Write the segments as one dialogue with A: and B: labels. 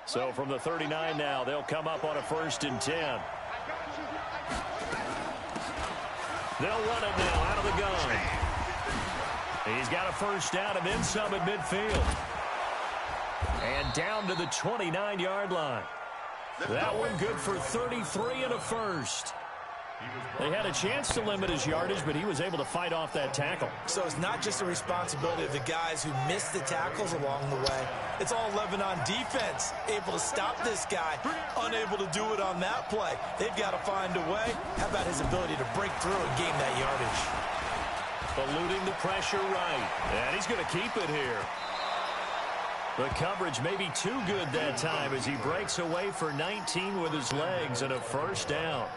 A: So from the 39 now, they'll come up on a 1st and 10. They'll run it now out of the gun. He's got a 1st down and then some at midfield. And down to the 29-yard line. That one good for 33 and a 1st. They had a chance to limit his yardage, but he was able to fight off that tackle.
B: So it's not just the responsibility of the guys who missed the tackles along the way. It's all Lebanon defense, able to stop this guy, unable to do it on that play. They've got to find a way. How about his ability to break through and gain that yardage?
A: Eluding the pressure right. And he's going to keep it here. The coverage may be too good that time as he breaks away for 19 with his legs and a 1st down.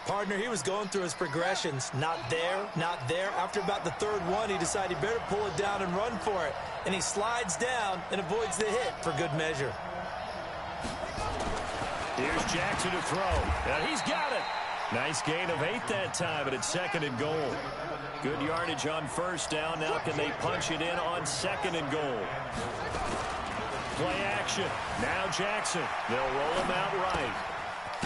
B: Partner, he was going through his progressions. Not there, not there. After about the 3rd one, he decided he better pull it down and run for it. And he slides down and avoids the hit for good measure.
A: Here's Jackson to throw. And he's got it. Nice gain of 8 that time, and it's 2nd and goal. Good yardage on 1st down. Now can they punch it in on 2nd and goal? Play action. Now Jackson. They'll roll him out right.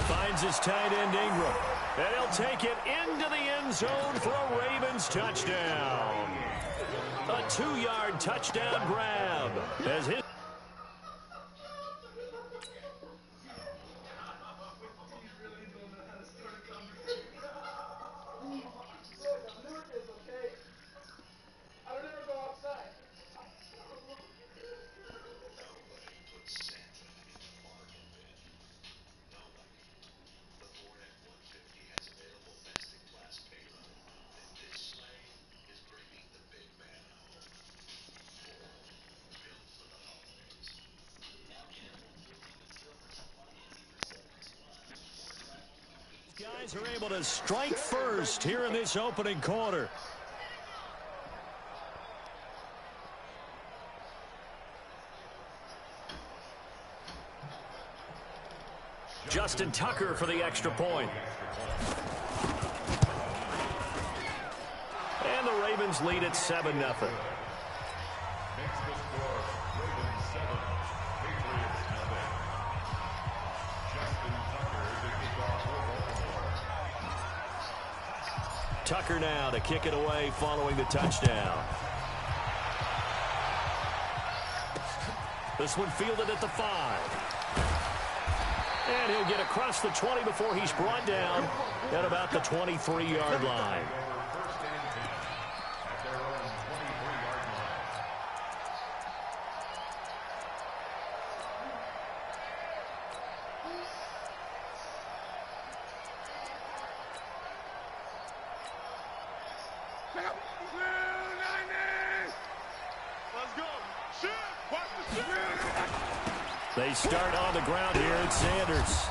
A: Finds his tight end Ingram. And he'll take it into the end zone for a Ravens touchdown. A 2-yard touchdown grab. As his guys are able to strike first here in this opening quarter. Justin Tucker for the extra point. And the Ravens lead at 7-0. Tucker now to kick it away following the touchdown. This one fielded at the 5. And he'll get across the 20 before he's brought down at about the 23-yard line. They start on the ground here at Sanders.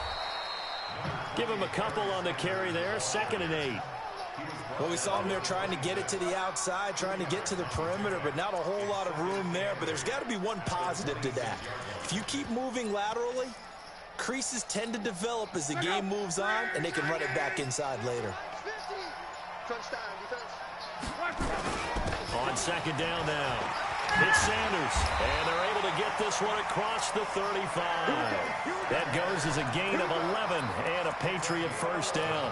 A: Give him a couple on the carry there. 2nd and 8.
B: Well, we saw him there trying to get it to the outside, trying to get to the perimeter, but not a whole lot of room there. But there's got to be one positive to that. If you keep moving laterally, creases tend to develop as the game moves on, and they can run it back inside later.
A: On 2nd down now. It's Sanders, and they're able to get this one across the 35. That goes as a gain of 11 and a Patriot 1st down.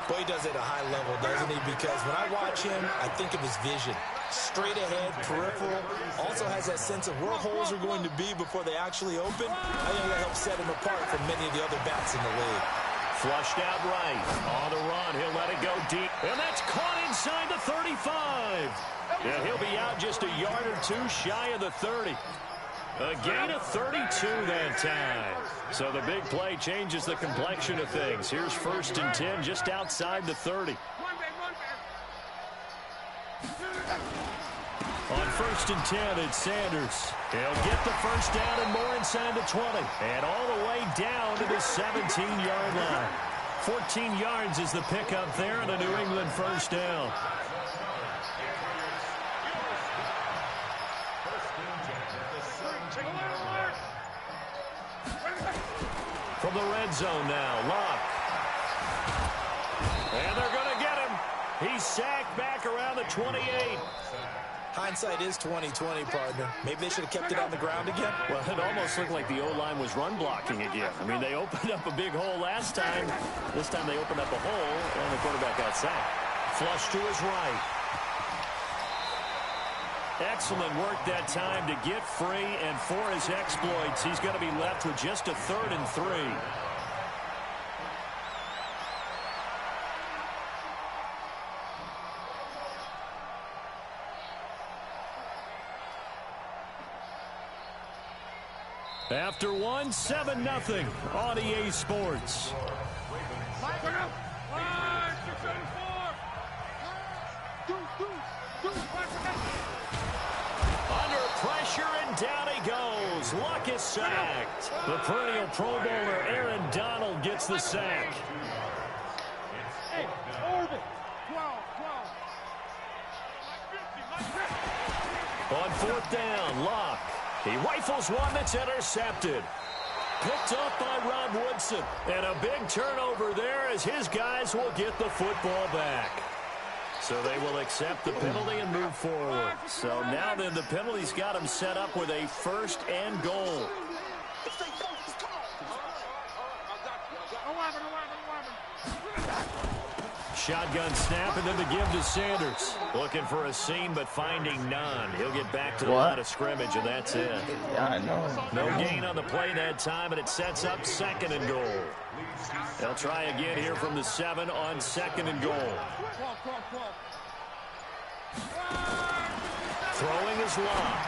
B: Boy, he does it at a high level, doesn't he? Because when I watch him, I think of his vision. Straight ahead, peripheral, also has that sense of where holes are going to be before they actually open. I think that helps set him apart from many of the other backs in the league.
A: Flushed out right. On the run, he'll let it go deep. And that's caught inside the 35. And he'll be out just a yard or 2 shy of the 30. A gain of 32 that time. So the big play changes the complexion of things. Here's 1st and 10 just outside the 30. On 1st and 10, it's Sanders. He'll get the 1st down and more inside the 20. And all the way down to the 17-yard line. 14 yards is the pickup there and a New England 1st down. From the red zone now, Locke. And they're going to get him. He's sacked back around the 28.
B: Hindsight is 20/20, partner. Maybe they should have kept it on the ground again.
A: Well, it almost looked like the O-line was run blocking again. I mean, they opened up a big hole last time. This time they opened up a hole, and the quarterback got sacked. Flush to his right. Excellent work that time to get free, and for his exploits, he's going to be left with just a 3rd and 3. After one, 7-0 on EA Sports. Under pressure, and down he goes. Luck is sacked. The perennial Pro Bowler Aaron Donald gets the sack. On 4th down, Luck. He rifles one that's intercepted. Picked up by Rod Woodson. And a big turnover there as his guys will get the football back. So they will accept the penalty and move forward. So now then the penalty's got him set up with a 1st and goal. Shotgun snap, and then the give to Sanders. Looking for a seam, but finding none. He'll get back to the line of scrimmage, and that's it.
C: Yeah, I know.
A: No gain on the play that time, and it sets up 2nd and goal. They'll try again here from the 7 on 2nd and goal. Throwing is Luck.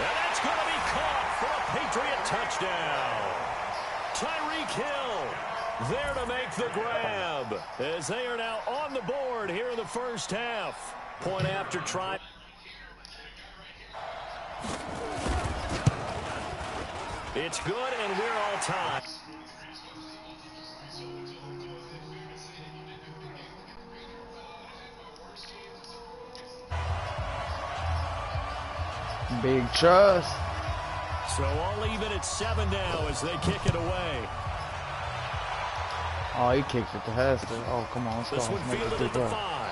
A: And that's going to be caught for a Patriot touchdown. Tyreek Hill there to make the grab, as they are now on the board here in the 1st half. Point after try. It's good, and we're all tied.
C: Big trust.
A: So all even at 7 now as they kick it away.
C: Oh, he kicked it to Hester. Oh, come on. Let's
A: This
C: go.
A: one
C: Let's make
A: fielded
C: it
A: at the
C: go.
A: 5.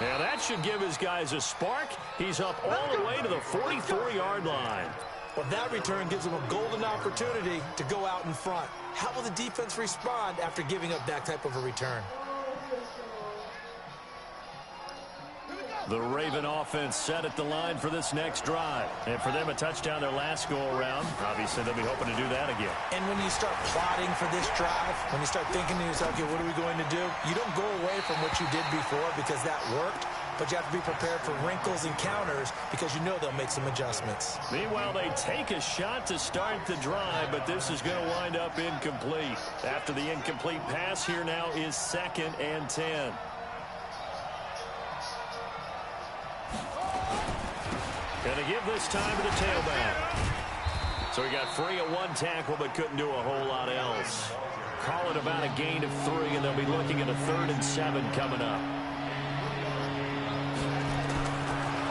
A: Now that should give his guys a spark. He's up all the way to the 44-yard line.
B: Well, that return gives them a golden opportunity to go out in front. How will the defense respond after giving up that type of a return?
A: The Raven offense set at the line for this next drive. And for them, a touchdown their last go-around. Obviously, they'll be hoping to do that again.
B: And when you start plotting for this drive, when you start thinking to yourself, okay, what are we going to do? You don't go away from what you did before because that worked, but you have to be prepared for wrinkles and counters because you know they'll make some adjustments.
A: Meanwhile, they take a shot to start the drive, but this is going to wind up incomplete. After the incomplete pass, here now is 2nd and 10. Gonna give this time to the tailback. So he got free of 1 tackle, but couldn't do a whole lot else. Call it about a gain of 3, and they'll be looking at a 3rd and 7 coming up.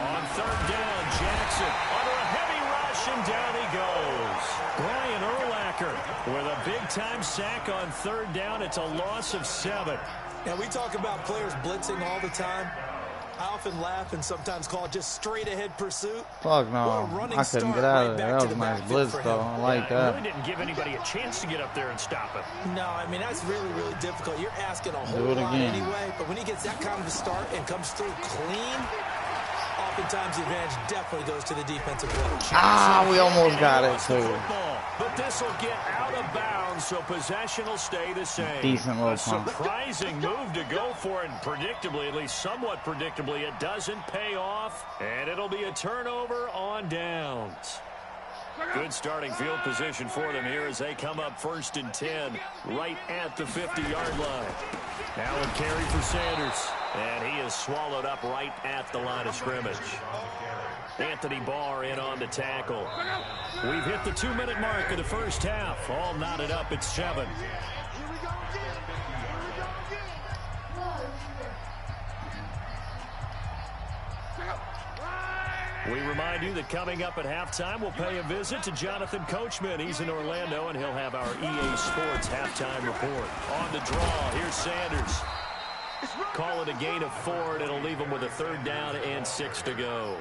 A: On 3rd down, Jackson under a heavy rush, and down he goes. Brian Urlacher with a big-time sack on 3rd down. It's a loss of 7.
B: Now, we talk about players blitzing all the time. I often laugh and sometimes call it just straight-ahead pursuit.
C: Fuck no. I couldn't get out of there. That was a nice blitz, though. I like
A: It
C: that.
A: really didn't give anybody a chance to get up there and stop it.
B: No, I mean, that's really, really difficult. You're asking a whole
C: Do it
B: lot
C: again.
B: anyway, but when he gets that kind of a start and comes through clean, oftentimes the advantage definitely goes to the defensive coach.
C: Ah, we almost got it,
A: Lost the
C: too.
A: football, but this will get out of bounds, so possession will stay the same.
C: Decent little
A: A
C: pump.
A: surprising move to go for it, and predictably, at least somewhat predictably, it doesn't pay off, and it'll be a turnover on downs. Good starting field position for them here as they come up 1st and 10, right at the 50-yard line. Now a carry for Sanders, and he is swallowed up right at the line of scrimmage. Anthony Barr in on the tackle. We've hit the 2-minute mark of the 1st half. All knotted up at 7. We remind you that coming up at halftime, we'll pay a visit to Jonathan Coachman. He's in Orlando, and he'll have our EA Sports halftime report. On the draw, here's Sanders. Call it a gain of 4, and it'll leave them with a 3rd down and 6 to go.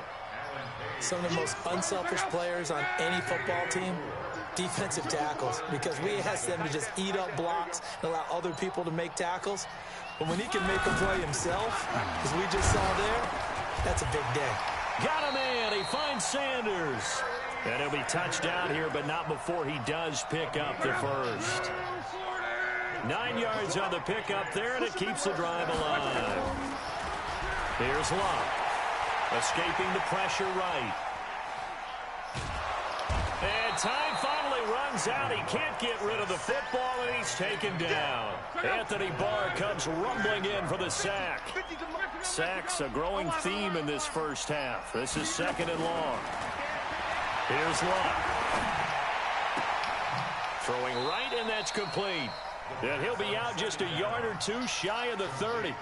B: Some of the most unselfish players on any football team, defensive tackles, because we ask them to just eat up blocks and allow other people to make tackles. But when he can make a play himself, as we just saw there, that's a big day.
A: Got a man. He finds Sanders. And he'll be touchdown here, but not before he does pick up the first. 9 yards on the pickup there, and it keeps the drive alive. Here's Luck. Escaping the pressure right. And time finally runs out. He can't get rid of the football, and he's taken down. Anthony Barr comes rumbling in for the sack. Sacks a growing theme in this first half. This is 2nd and long. Here's Luck. Throwing right, and that's complete. And he'll be out just a yard or 2 shy of the 30.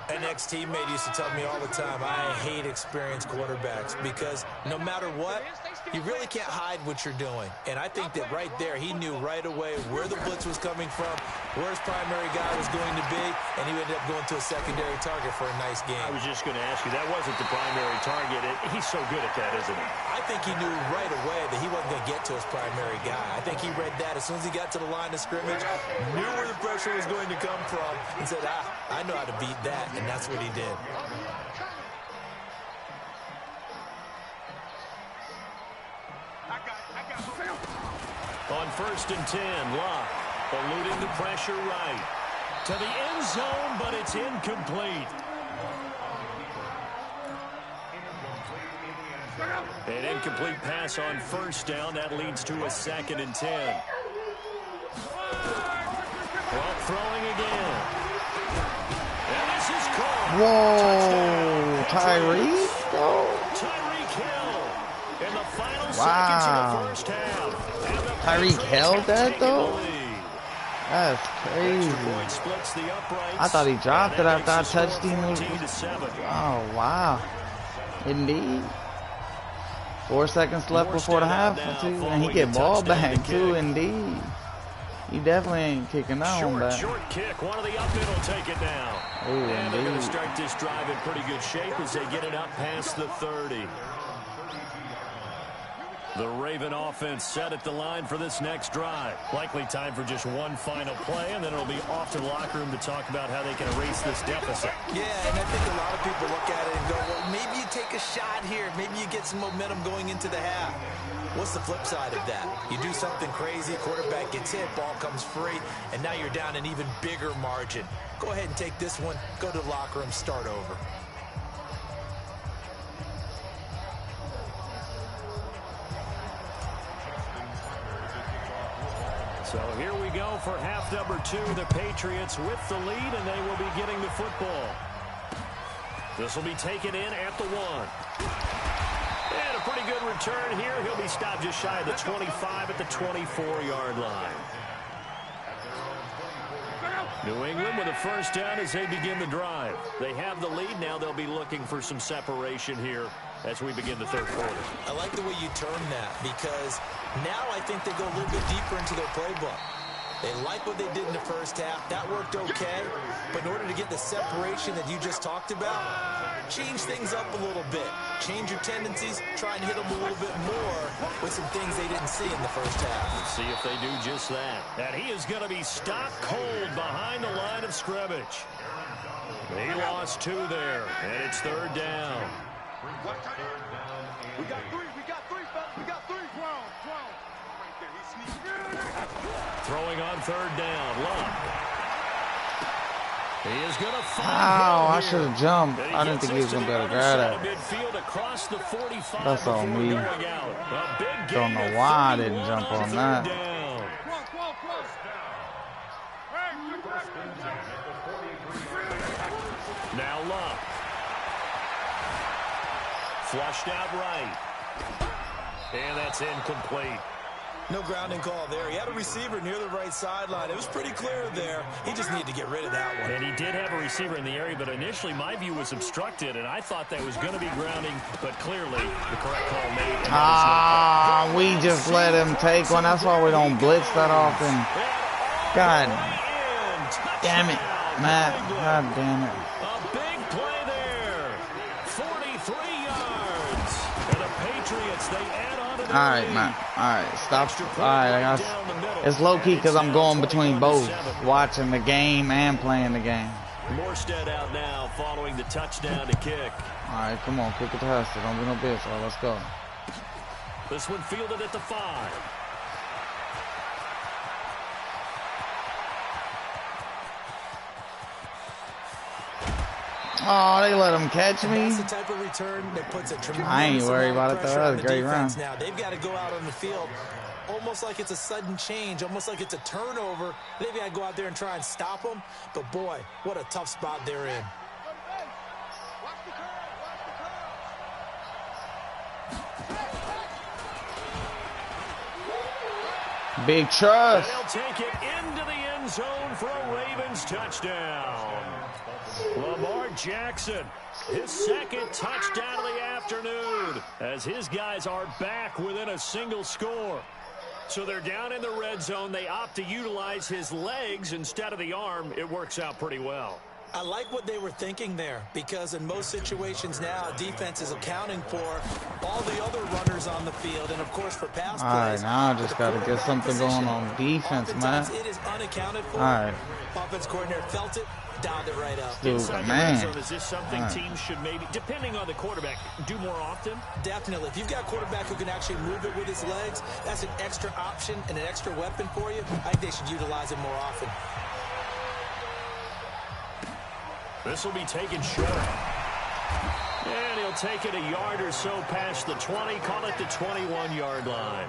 B: An ex-teammate used to tell me all the time, I hate experienced quarterbacks because no matter what, you really can't hide what you're doing. And I think that right there, he knew right away where the blitz was coming from, where his primary guy was going to be, and he ended up going to a secondary target for a nice game.
A: I was just going to ask you, that wasn't the primary target. He's so good at that, isn't he?
B: I think he knew right away that he wasn't going to get to his primary guy. I think he read that as soon as he got to the line of scrimmage, knew where the pressure was going to come from, and said, I know how to beat that, and that's what he did.
A: On 1st and 10, Luck eluding the pressure right. To the end zone, but it's incomplete. An incomplete pass on 1st down. That leads to a 2nd and 10. Well, throwing again. And this is caught.
C: Whoa, Tyreek?
A: Tyreek Hill in the final seconds of the first half.
C: Tyreek held that, though? That's crazy. I thought he dropped it after I touched him. Oh, wow. Indeed. 4 seconds left before the half, too. And he get ball back, too, indeed. He definitely ain't kicking that one back.
A: Short kick. One of the up will take it down.
C: Ooh,
A: and they're going to start this drive in pretty good shape as they get it up past the 30. The Raven offense set at the line for this next drive. Likely time for just one final play, and then it'll be off to the locker room to talk about how they can erase this deficit.
B: Yeah, and I think a lot of people look at it and go, well, maybe you take a shot here. Maybe you get some momentum going into the half. What's the flip side of that? You do something crazy, quarterback gets hit, ball comes free, and now you're down an even bigger margin. Go ahead and take this one, go to the locker room, start over.
A: So here we go for half number 2. The Patriots with the lead, and they will be getting the football. This will be taken in at the 1. And a pretty good return here. He'll be stopped just shy of the 25 at the 24-yard line. New England with a first down as they begin the drive. They have the lead. Now they'll be looking for some separation here as we begin the third quarter.
B: I like the way you term that because now I think they go a little bit deeper into their playbook. They like what they did in the first half. That worked okay. But in order to get the separation that you just talked about, change things up a little bit. Change your tendencies. Try and hit them a little bit more with some things they didn't see in the first half.
A: Let's see if they do just that. And he is going to be stopped cold behind the line of scrimmage. He lost 2 there, and it's 3rd down.
D: We got three, fellas. We got 3.
A: Throwing on 3rd down. Luck. He is going to find
C: I should have jumped. I didn't think he was going to be able to grab that. That's on me. Don't know why I didn't jump on that.
A: Now Luck. Flushed out right. And that's incomplete.
B: No grounding call there. He had a receiver near the right sideline. It was pretty clear there. He just needed to get rid of that one.
A: And he did have a receiver in the area, but initially my view was obstructed, and I thought that was going to be grounding, but clearly the correct call made.
C: We just let him take one. That's why we don't blitz that often. God damn it. Matt, god damn it.
A: A big play there. 43 yards. And the Patriots, they add on to the
C: All right, Matt. All right, stop. All right, I got. It's low key because I'm going between both, watching the game and playing the game.
A: Morstead out now, following the touchdown to kick.
C: All right, come on, kick it to Hester. Don't be no bitch. All right, let's go.
A: This one fielded at the 5.
C: Oh, they let him catch me.
B: That's the type of return that puts a tremendous
C: I ain't worried about it though. That was a great run.
B: Now they've got to go out on the field almost like it's a sudden change, almost like it's a turnover. They've got to go out there and try and stop them. But boy, what a tough spot they're in.
C: Big trust.
A: They'll take it into the end zone for a Ravens touchdown. Lamar Jackson, his second touchdown of the afternoon, as his guys are back within a single score. So they're down in the red zone. They opt to utilize his legs instead of the arm. It works out pretty well.
B: I like what they were thinking there, because in most situations now, defense is accounting for all the other runners on the field, and of course for pass plays.
C: All right, now I just got to get something going on defense, man.
B: It is unaccounted for.
C: All right.
B: Offense coordinator felt it, dialed it right up.
C: Dude, man.
A: Is this something teams should maybe, depending on the quarterback, do more often?
B: Definitely. If you've got a quarterback who can actually move it with his legs, that's an extra option and an extra weapon for you. I think they should utilize it more often.
A: This will be taken short. And he'll take it a yard or so past the 20, call it the 21-yard line.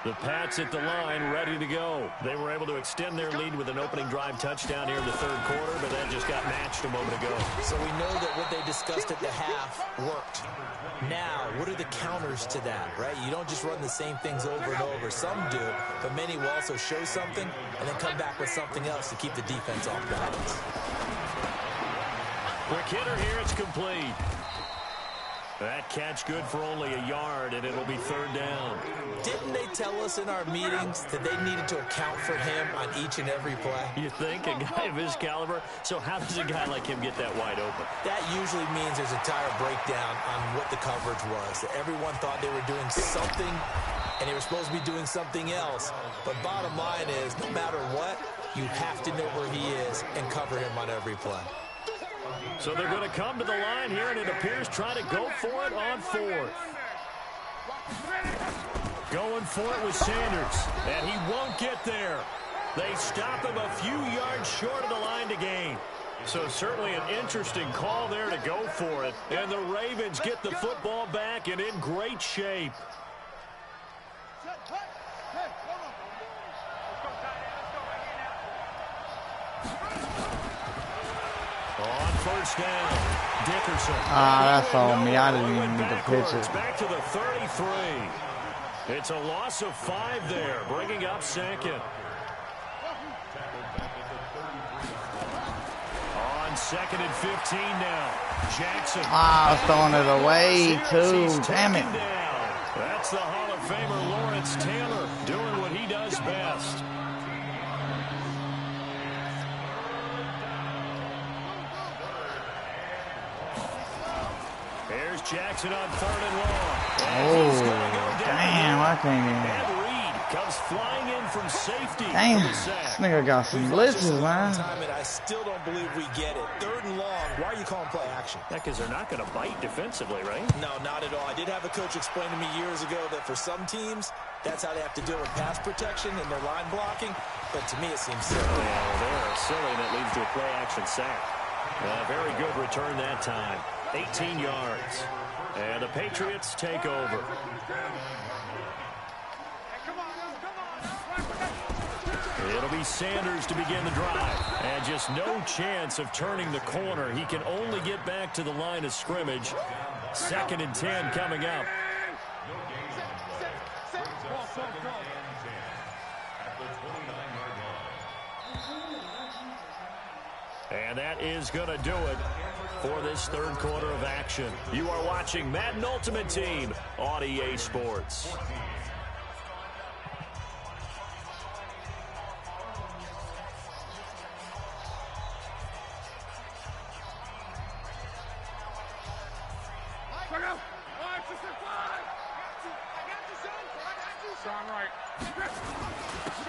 A: The Pats at the line, ready to go. They were able to extend their lead with an opening drive touchdown here in the third quarter, but that just got matched a moment ago.
B: So we know that what they discussed at the half worked. Now, what are the counters to that, right? You don't just run the same things over and over. Some do, but many will also show something and then come back with something else to keep the defense off balance.
A: Quick hitter here, it's complete. That catch good for only a yard, and it'll be third down.
B: Didn't they tell us in our meetings that they needed to account for him on each and every play?
A: You think? A guy of his caliber? So how does a guy like him get that wide open?
B: That usually means there's a tire breakdown on what the coverage was. Everyone thought they were doing something, and they were supposed to be doing something else. But bottom line is, no matter what, you have to know where he is and cover him on every play.
A: So they're going to come to the line here, and it appears trying to go for it on fourth. Going for it with Sanders, and he won't get there. They stop him a few yards short of the line to gain. So certainly an interesting call there to go for it. And the Ravens get the football back and in great shape. On first down, Dickerson.
C: Ah, that's on me. I didn't even need to pitch it.
A: Back to the 33. It's a loss of 5 there, bringing up second. On second and 15 now. Jackson.
C: Ah, I was throwing it away, too. Damn it.
A: That's the Hall of Famer Lawrence Taylor doing what he does best. Here's Jackson on third and long.
C: Oh, damn, I can't even.
A: And Reed comes flying in from safety.
C: Damn, this nigga got some blitzes, man.
B: I still don't believe we get it. Third and long. Why are you calling play action?
A: Yeah, because they're not going to bite defensively, right?
B: No, not at all. I did have a coach explain to me years ago that for some teams, that's how they have to deal with pass protection and their line blocking. But to me, it seems silly.
A: Yeah, well, they're silly, and that leads to a play action sack. Very good return that time. 18 yards. And the Patriots take over. It'll be Sanders to begin the drive. And just no chance of turning the corner. He can only get back to the line of scrimmage. 2nd and 10 coming up. And that is going to do it for this third quarter of action. You are watching Madden Ultimate Team on EA Sports.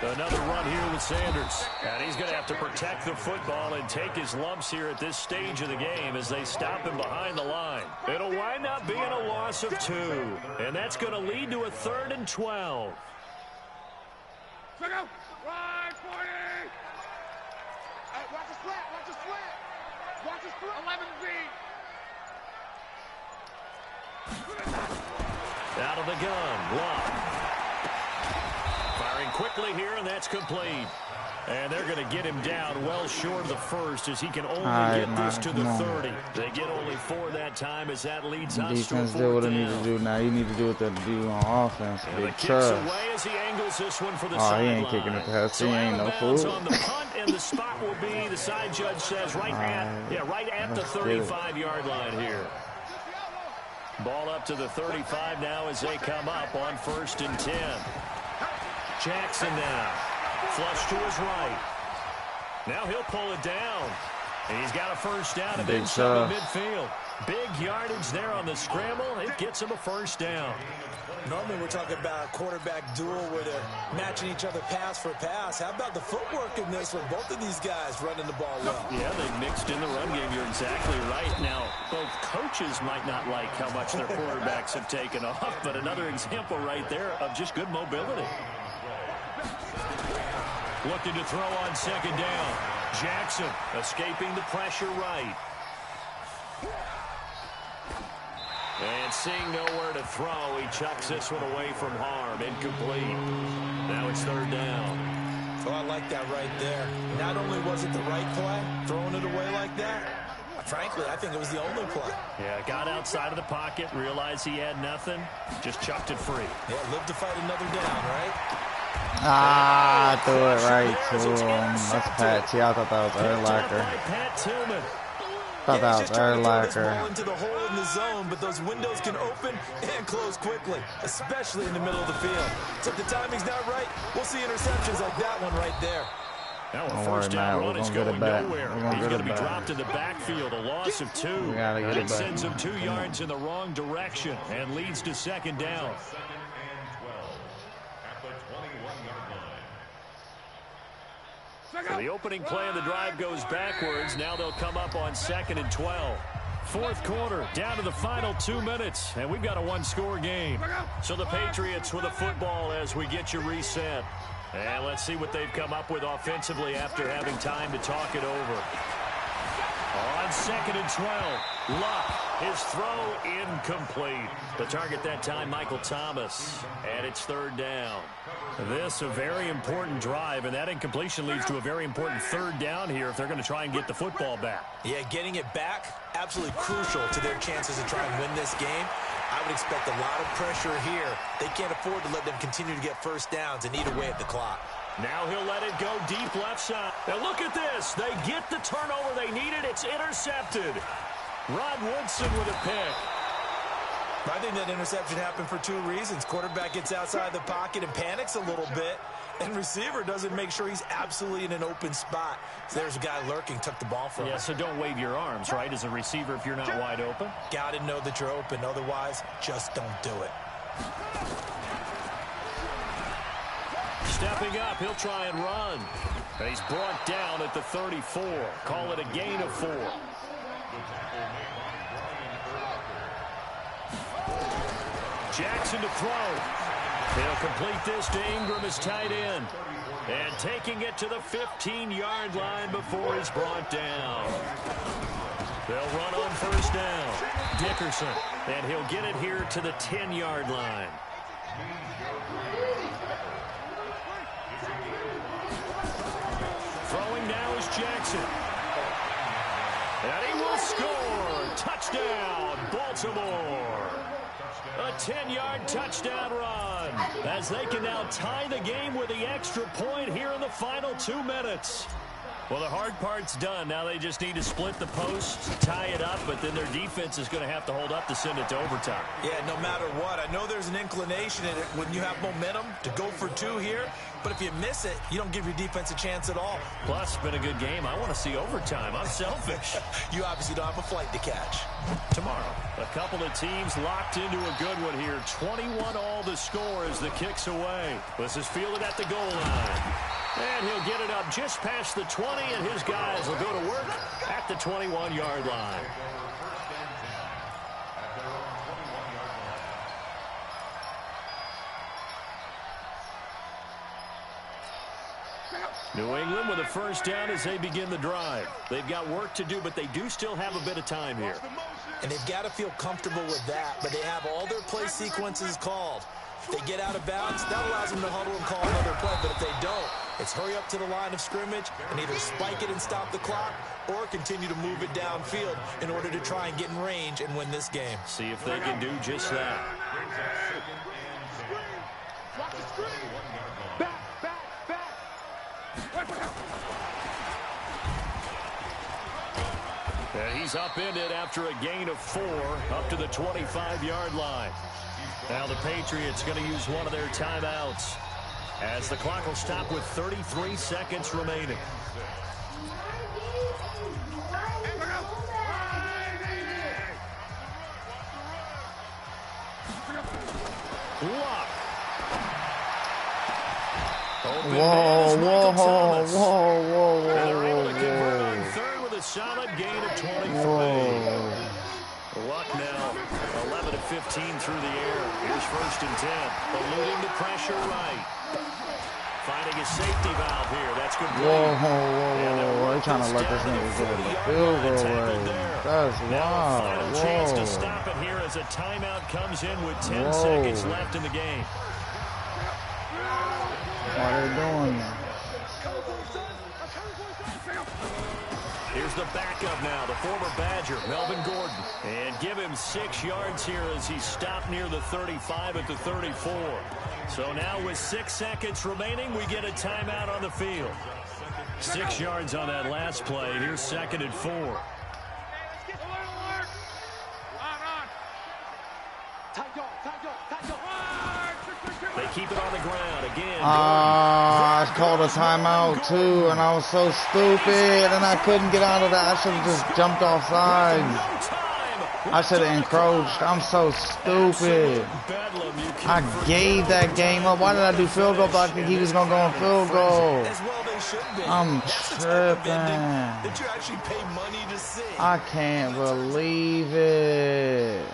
A: Another run here with Sanders. And he's going to have to protect the football and take his lumps here at this stage of the game as they stop him behind the line. It'll wind up being a loss of 2. And that's going to lead to a 3rd and 12.
D: Check out. Right, 40. Hey, watch the slant. Watch the slant. Watch the slant. 11 Z.
A: Out of the gun. Lock. Firing quickly here, and that's complete. And they're going to get him down well short of the first as he can only get this to the 30. They get only 4 that time as that leads us to a 4th down.
C: Defense did what it needs to do now. You need to do what they do on offense.
A: And the kicks away as he angles this one for the sideline.
C: He ain't kicking it past. He ain't no fool.
A: On the punt, and the spot will be, the side judge says, right at the 35-yard line here. Ball up to the 35 now as they come up on 1st and 10. Jackson now. Flush to his right. Now he'll pull it down. And he's got a 1st down and inside midfield. Big yardage there on the scramble. It gets him a 1st down.
B: Normally we're talking about a quarterback duel where they're matching each other pass for pass. How about the footwork in this with both of these guys running the ball well?
A: Yeah, they mixed in the run game. You're exactly right. Now, both coaches might not like how much their quarterbacks have taken off, but another example right there of just good mobility. Looking to throw on 2nd down. Jackson escaping the pressure right. And seeing nowhere to throw, he chucks this one away from harm. Incomplete. Now it's 3rd down.
B: Oh, I like that right there. Not only was it the right play, throwing it away like that, frankly, I think it was the only play.
A: Yeah, got outside of the pocket, realized he had nothing, just chucked it free.
B: Yeah, live to fight another down, right?
C: I threw it right to him. That's Pat. See, I thought that was Urlacher. Thought that was Urlacher.
B: Into the hole in the zone, but those windows can open and close quickly, especially in the middle of the field. So if the timing's not right, we'll see interceptions like that one right there.
A: Now a 1st down run is going nowhere. He's going to be dropped in the backfield, a loss of 2. That sends him 2 yards in the wrong direction and leads to 2nd down. So the opening play of the drive goes backwards. Now they'll come up on 2nd and 12. 4th quarter, down to the final 2 minutes, and we've got a 1-score game. So the Patriots with a football as we get you reset. And let's see what they've come up with offensively after having time to talk it over. On 2nd and 12, Luck, his throw incomplete. The target that time, Michael Thomas, and it's 3rd down. This a very important drive, and that incompletion leads to a very important 3rd down here if they're going to try and get the football back.
B: Yeah, getting it back, absolutely crucial to their chances to try and win this game. I would expect a lot of pressure here. They can't afford to let them continue to get 1st downs and eat away at the clock.
A: Now he'll let it go deep left side. And look at this. They get the turnover they needed. It's intercepted. Rod Woodson with a pick.
B: I think that interception happened for 2 reasons. Quarterback gets outside the pocket and panics a little bit, and receiver doesn't make sure he's absolutely in an open spot. So there's a guy lurking, took the ball from him.
A: Yeah, so don't wave your arms, right, as a receiver if you're not wide open.
B: Got to know that you're open. Otherwise, just don't do it.
A: Stepping up, he'll try and run. And he's brought down at the 34. Call it a gain of 4. Jackson to throw. He'll complete this to Ingram as tight end. And taking it to the 15-yard line before he's brought down. They'll run on 1st down. Dickerson. And he'll get it here to the 10-yard line. Throwing now is Jackson. And he will score. Touchdown, Baltimore. A 10-yard touchdown run as they can now tie the game with the extra point here in the final 2 minutes. Well, the hard part's done. Now they just need to split the posts, tie it up, but then their defense is going to have to hold up to send it to overtime.
B: Yeah, no matter what. I know there's an inclination in it when you have momentum to go for two here, but if you miss it, you don't give your defense a chance at all.
A: Plus, it's been a good game. I want to see overtime. I'm selfish.
B: You obviously don't have a flight to catch.
A: Tomorrow, a couple of teams locked into a good one here. 21-all the score as the kick's away. This is fielded at the goal line. And he'll get it up just past the 20, and his guys will go to work at the 21-yard line. New England with a first down as they begin the drive. They've got work to do, but they do still have a bit of time here.
B: And they've got to feel comfortable with that, but they have all their play sequences called. If they get out of bounds, that allows them to huddle and call another play, but if they don't, it's hurry up to the line of scrimmage and either spike it and stop the clock or continue to move it downfield in order to try and get in range and win this game.
A: See if they can do just that.
D: Watch the screen. Back.
A: And he's upended after a gain of 4 up to the 25-yard line. Now the Patriots going to use one of their timeouts as the clock will stop with 33 seconds remaining.
C: Whoa.
A: They're able to convert on third with a solid gain of 23. Luck now, 11 of 15 through the air. Here's 1st and 10. Eluding the pressure right. Finding a safety valve here. That's good play.
C: Whoa. They're trying to let this nigga get the field goal away. That's wild.
A: Final chance to stop it here as a timeout comes in with 10 seconds left in the game.
C: What are they doing now?
A: Here's the backup now, the former Badger, Melvin Gordon. And give him 6 yards here as he stopped near the 35 at the 34. So now with 6 seconds remaining, we get a timeout on the field. 6 yards on that last play. Here's 2nd and 4. They keep it on the ground again.
C: I called a timeout too, and I was so stupid, and I couldn't get out of that. I should have just jumped off sides. I should have encroached. I'm so stupid. I gave that game up. Why did I do field goal? But I think he was gonna go on field goal. I'm tripping. I can't believe it.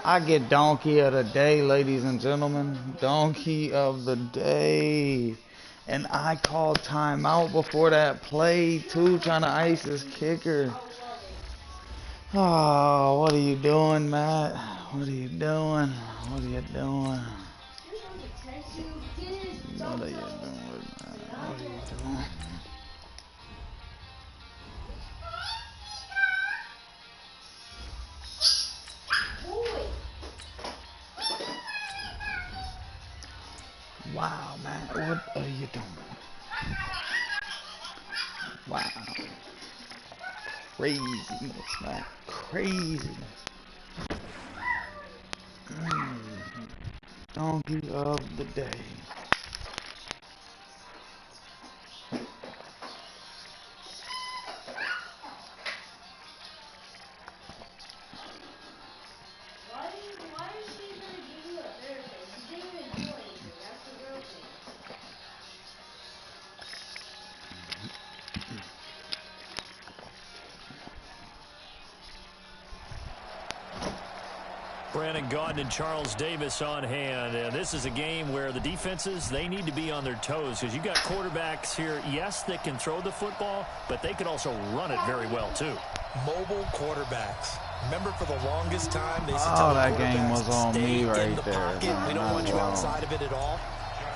C: I get donkey of the day, ladies and gentlemen. Donkey of the day. And I called timeout before that play, too, trying to ice this kicker. Oh, what are you doing, Matt? What are you doing? What are you doing? What are you doing, Matt? What are you doing? Wow, man, what are you doing? Wow. Craziness, man. Craziness. Donkey of the day.
A: Brandon Gaudin and Charles Davis on hand. And this is a game where the defenses, they need to be on their toes because you got quarterbacks here, yes, that can throw the football, but they can also run it very well, too.
B: Mobile quarterbacks. Remember, for the longest time, they said
C: that game was on me right there.
B: We don't want you outside of it at all.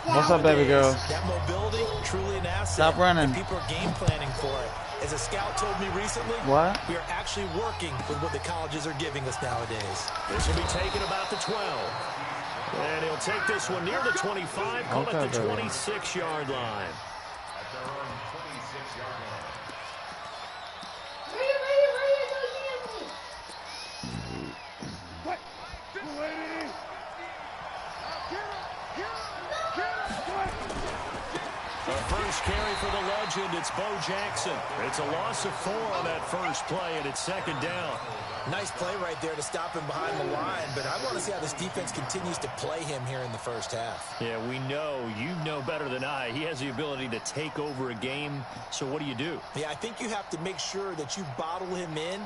C: What's up, baby girls?
B: That mobility, truly an asset.
C: Stop running.
B: And people are game planning for it. As a scout told me recently,
C: what?
B: We are actually working with what the colleges are giving us nowadays.
A: This will be taken about the 12. And he'll take this one near the 25, call it the 26-yard line. First carry for the legend, it's Bo Jackson. It's a loss of 4 on that first play, and it's second down.
B: Nice play right there to stop him behind the line, but I want to see how this defense continues to play him here in the first half.
A: Yeah, we know. You know better than I. He has the ability to take over a game, so what do you do?
B: Yeah, I think you have to make sure that you bottle him in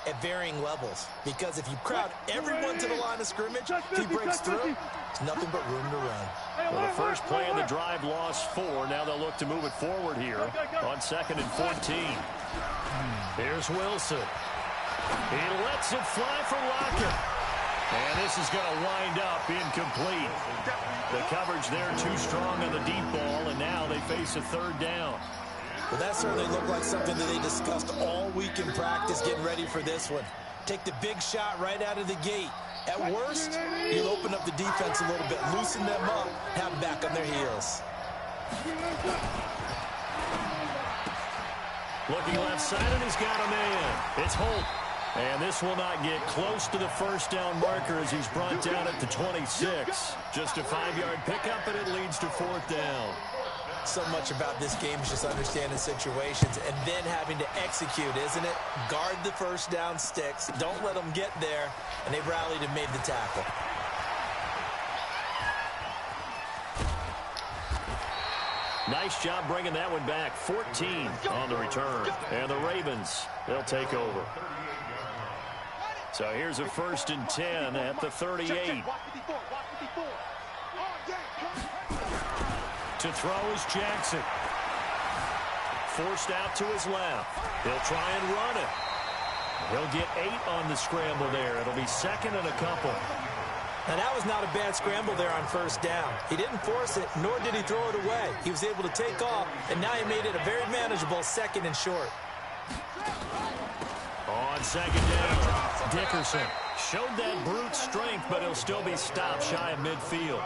B: at varying levels, because if you crowd everyone to the line of scrimmage, if he breaks through, there's nothing but room to run.
A: Well, the first play of the drive lost 4. Now they'll look to move it forward here on 2nd and 14. Here's Wilson. He lets it fly for Lockett. And this is going to wind up incomplete. The coverage there too strong on the deep ball, and now they face a 3rd down.
B: Well, that certainly looked like something that they discussed all week in practice getting ready for this one. Take the big shot right out of the gate. At worst, you'll open up the defense a little bit, loosen them up, have them back on their heels.
A: Looking left side, and he's got a man. It's Holt. And this will not get close to the first down marker as he's brought down at the 26. Just a 5-yard pickup, and it leads to 4th down.
B: So much about this game is just understanding situations and then having to execute, isn't it? Guard the first down sticks. Don't let them get there. And they've rallied and made the tackle.
A: Nice job bringing that one back. 14 on the return. And the Ravens, they'll take over. So here's a 1st and 10 at the 38. To throw is Jackson. Forced out to his left. He'll try and run it. He'll get 8 on the scramble there. It'll be 2nd and a couple.
B: Now, that was not a bad scramble there on 1st down. He didn't force it, nor did he throw it away. He was able to take off, and now he made it a very manageable 2nd and short.
A: On 2nd down, Dickerson showed that brute strength, but he'll still be stopped shy of midfield.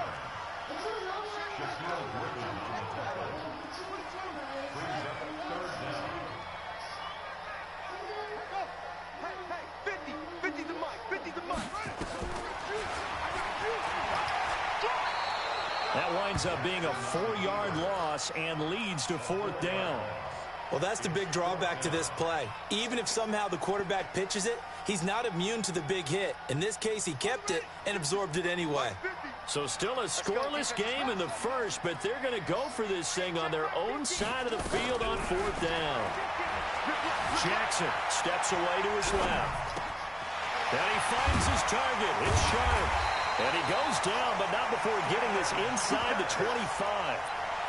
A: That winds up being a 4-yard loss and leads to 4th down.
B: Well, that's the big drawback to this play. Even if somehow the quarterback pitches it, he's not immune to the big hit. In this case, he kept it and absorbed it anyway.
A: So still a scoreless game in the first, but they're going to go for this thing on their own side of the field on 4th down. Jackson steps away to his left. And he finds his target. It's sharp. And he goes down, but not before getting this inside the 25.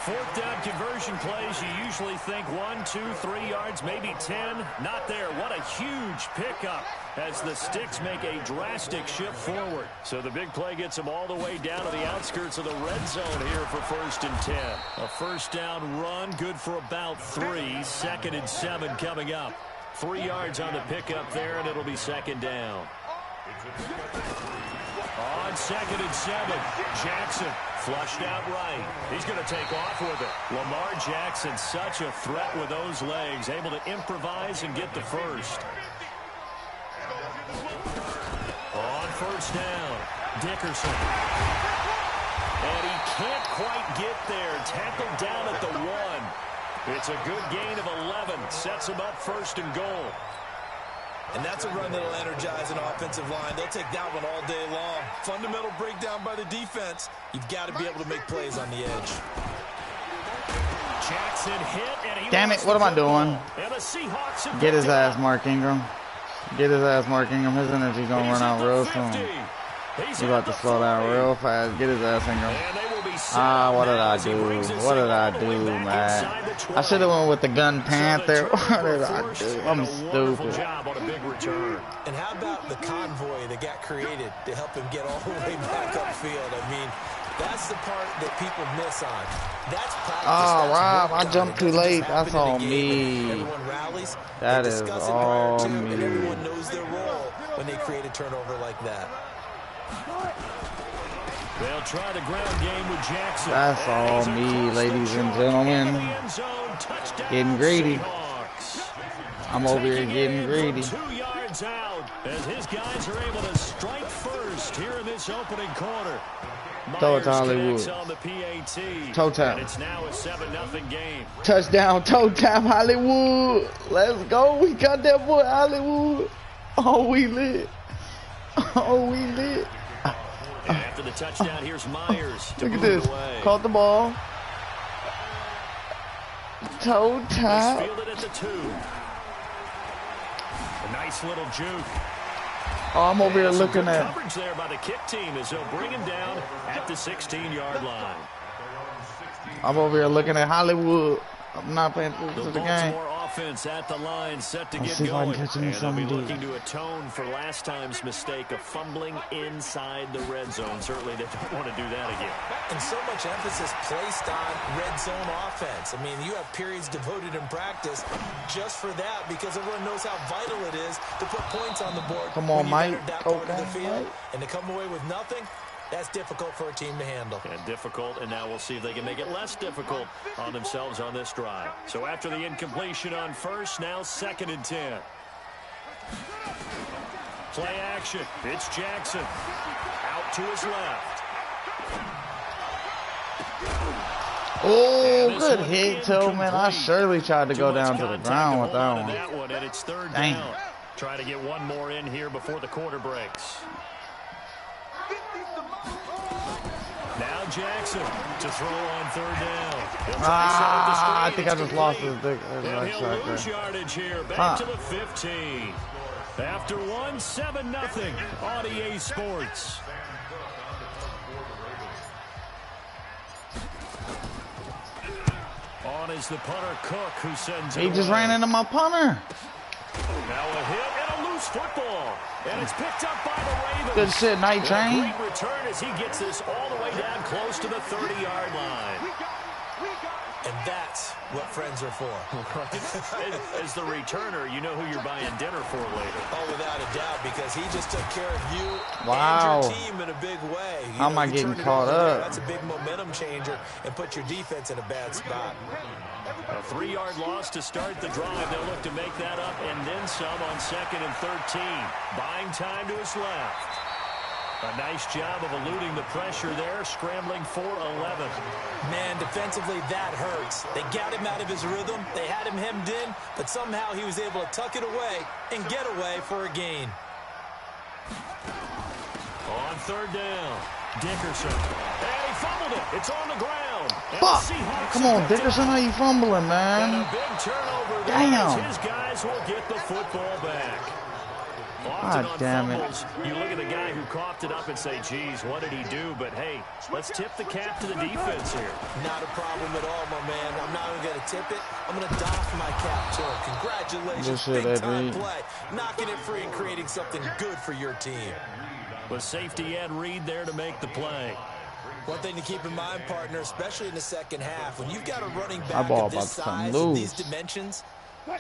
A: 4th down conversion plays, you usually think 1, 2, 3 yards, maybe 10. Not there. What a huge pickup as the Sticks make a drastic shift forward. So the big play gets them all the way down to the outskirts of the red zone here for 1st and 10. A 1st down run, good for about 3. 2nd and 7 coming up. 3 yards on the pickup there, and it'll be 2nd down. On 2nd and 7, Jackson flushed out right. He's going to take off with it. Lamar Jackson, such a threat with those legs, able to improvise and get the first. On 1st down, Dickerson. And he can't quite get there. Tackled down at the 1. It's a good gain of 11. Sets him up 1st and goal.
B: And that's a run that'll energize an offensive line. They'll take that one all day long. Fundamental breakdown by the defense. You've got to be able to make plays on the edge.
A: Jackson hit, and he
C: damn it, what am I doing?
A: And the Seahawks
C: get his ass, Mark Ingram. Get his ass, Mark Ingram. His energy's going to run out real soon. He's about to slow down real fast. Get his ass, Ingram. What did I do? What did I do, man? I should have went with the gun Panther. What did I do? I'm stupid.
B: And how about the convoy that got created to help him get all the way back upfield? I mean, that's the part that people miss on. That's practice.
C: Oh, Rob, I jumped too late. That's all me.
B: Everyone rallies.
C: That is all me.
B: And everyone knows their role when they create a turnover like that.
A: They'll try the ground game with Jackson.
C: That's all me, ladies and gentlemen. Getting greedy. I'm over here getting greedy.
A: 2 yards out as his guys are able to strike first here in this opening quarter.
C: Toe to Hollywood.
A: On the PAT.
C: Toe tap.
A: And it's now a 7-0 game.
C: Touchdown, toe tap, Hollywood. Let's go. We got that boy, Hollywood. Oh, we lit. Oh, we lit.
A: And after the touchdown, here's Myers.
C: Look at this. Caught the ball. Toe tap.
A: Fielded at the 2. A nice little juke.
C: Oh, I'm over here looking at
A: coverage there by the kick team as they'll bring him down at the 16-yard line.
C: I'm over here looking at Hollywood. I'm not paying attention to the game.
A: Offense at the line, set to get
C: see if I
A: going.
C: can catch him
A: And they'll be
C: someday.
A: looking to atone for last time's mistake of fumbling inside the red zone. Certainly they don't want to do that again.
B: And so much emphasis placed on red zone offense. I mean, you have periods devoted in practice just for that because everyone knows how vital it is to put points on the board.
C: Come on, Mike.
B: That part of the field, and to come away with nothing. That's difficult for a team to handle.
A: And difficult, and now we'll see if they can make it less difficult on themselves on this drive. So after the incompletion on first, now 2nd and 10. Play action. It's Jackson. Out to his left.
C: Oh, good hit, Tillman. I surely tried to go down to the ground with that one.
A: And it's 3rd
C: Dang.
A: down. Try to get one more in here before the quarter breaks. Now Jackson to throw on 3rd down.
C: I think I just lost his big.
A: And he'll lose yardage here. Back to the 15. After 7-0 on EA Sports. On is the punter Cook, who sends it
C: He just
A: away.
C: ran into my punter.
A: Now a hit and a loose football. And it's picked up by the Ravens.
C: Good shit, Night Train.
A: Great return as he gets this all the way down close to the 30-yard line.
B: And that's what friends are for.
A: As the returner, you know who you're buying dinner for later.
B: Oh, without a doubt, because he just took care of you
C: Wow.
B: and your team in a big way.
C: How am I getting caught up?
B: That's a big momentum changer and put your defense in a bad spot.
A: A 3-yard loss to start the drive. They'll look to make that up and then some on 2nd and 13. Buying time to his left. A nice job of eluding the pressure there, scrambling for 11.
B: Man, defensively, that hurts. They got him out of his rhythm. They had him hemmed in, but somehow he was able to tuck it away and get away for a gain.
A: On 3rd down, Dickerson. And he fumbled it. It's on the ground.
C: Fuck! Come on, Dickerson, how you fumbling,
A: And
C: man?
A: a big turnover there
C: Damn.
A: as his guys will get the football back. Often
C: God
A: on
C: damn it.
A: fumbles, you look at the guy who coughed it up and say, geez, what did he do? But, hey, let's tip the cap to the defense here.
B: Not a problem at all, my man. I'm not even going to tip it. I'm going to doff my cap to him. Congratulations, big-time play. Knocking it free and creating something good for your team.
A: With safety Ed Reed there to make the play.
B: One thing to keep in mind, partner, especially in the second half, when you've got a running
C: That
B: back
C: ball
B: of this
C: about to come
B: size and these
C: loose.
B: dimensions,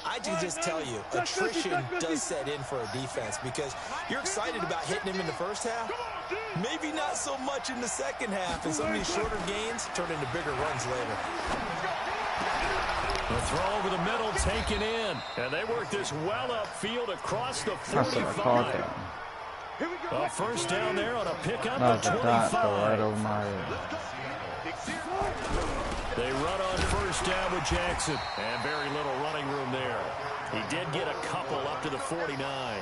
B: I can just tell you, attrition does set in for a defense because you're excited about hitting him in the first half. Maybe not so much in the second half, and some of these shorter gains turn into bigger runs later.
A: The throw over the middle taken in, and they work this well upfield across the 45. A first down there on a pickup at 25.
C: Right over my head.
A: They run on first down with Jackson, and very little running room there. He did get a couple up to the 49.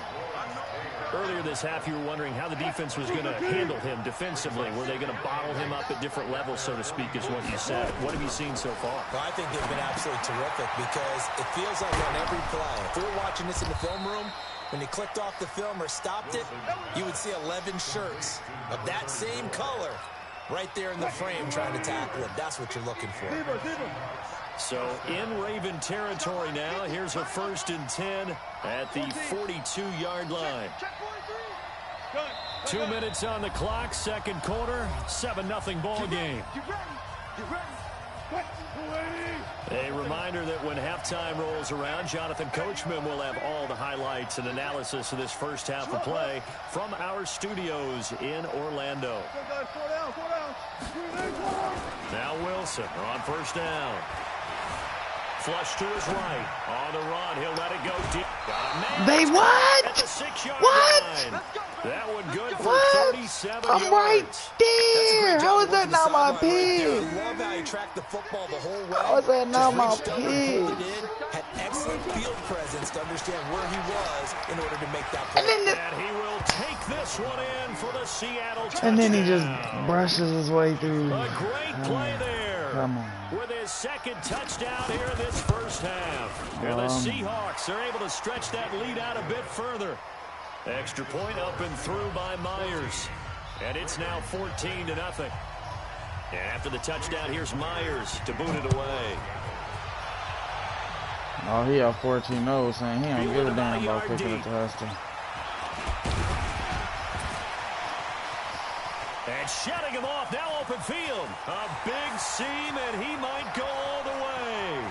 A: Earlier this half, you were wondering how the defense was going to handle him defensively. Were they going to bottle him up at different levels, so to speak, is what you said. What have you seen so far?
B: Well, I think they've been absolutely terrific because it feels like on every play, if we were watching this in the film room, when he clicked off the film or stopped it, you would see 11 shirts of that same color right there in the frame trying to tackle it. That's what you're looking for.
A: So in Raven territory now, here's a 1st and 10 at the 42-yard line. 2 minutes on the clock, second quarter, 7-0 ball game. A reminder that when halftime rolls around, Jonathan Coachman will have all the highlights and analysis of this first half of play from our studios in Orlando. Now Wilson on first down. flush to his right. On the run, he'll let it go deep.
C: They what?
A: At the 6-yard
C: What?
A: line. That one good for
C: What?
A: 37
C: I'm
A: yards.
C: right there. How is that not my pick?
B: I love how he tracked the football the whole way.
C: How is that not my
B: Just reached up and pulled
C: pick?
B: it in. Had excellent field presence to understand where he was in order to make that play.
A: And he will take this one in for the Seattle touchdown.
C: And then he just brushes his way through.
A: A great play there.
C: Come on.
A: With his second touchdown here in this first half. And the Seahawks are able to stretch that lead out a bit further. Extra point up and through by Myers. And it's now 14-0. And after the touchdown, here's Myers to boot it away.
C: Oh, he up 14-0, saying he don't give a damn about picking up the Hester.
A: And shutting him off, now open field. A big seam, and he might go all the way.